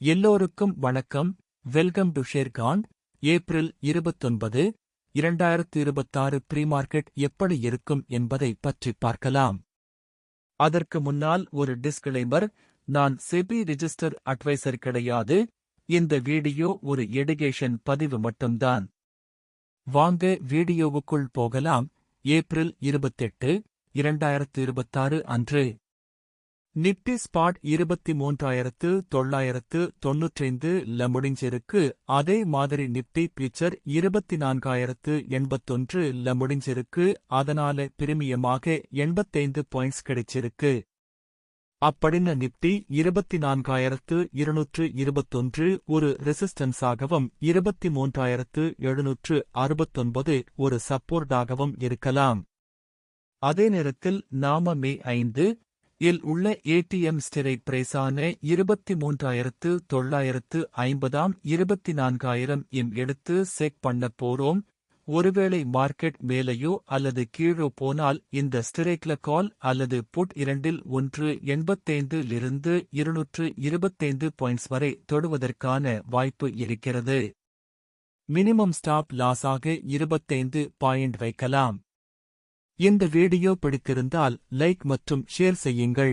எல்லோருக்கும் வணக்கம். Welcome to Sharekhan. April 29, 2026 pre market எப்படி இருக்கும் என்பதை பற்றி பார்க்கலாம். அதற்கு முன்னால் ஒரு டிஸ்க்ளைமர், நான் செபி ரிஜிஸ்டர் அட்வைசர் கிடையாது. இந்த வீடியோ ஒரு எடுகேஷன் பதிவு மட்டும்தான். வாங்க வீடியோவுக்குள் போகலாம். ஏப்ரல் 28, 2026 அன்று நிப்டி ஸ்பாட் 23,995 முடிஞ்சிருக்கு. அதே மாதிரி நிப்டி ஃபியூச்சர் 24,081 முடிஞ்சிருக்கு. அதனால பிரீமியமாக 85 பாயிண்ட்ஸ் கிடைச்சிருக்கு. அப்படின்ன நிப்டி 24,221 ஒரு ரெசிஸ்டன்ஸாகவும் 23,769 ஒரு சப்போர்ட்டாகவும் இருக்கலாம். அதே நேரத்தில் நாம மே 5 இல் உள்ள ஏடிஎம் ஸ்ட்ரைக் பிரைஸான 23,950 24,000 எடுத்து செக் பண்ண போறோம். ஒருவேளை மார்க்கெட் மேலேயோ அல்லது கீழோ போனால் இந்த ஸ்ட்ரைக்ல கால் அல்லது புட் இரண்டில் ஒன்று 85 லிருந்து 225 பாயிண்ட்ஸ் வரை தொடுவதற்கான வாய்ப்பு இருக்கிறது. மினிமம் ஸ்டாப் லாஸாக 25 பாயிண்ட் வைக்கலாம். இந்த வீடியோ பிடித்திருந்தால் லைக் மற்றும் ஷேர் செய்யுங்கள்.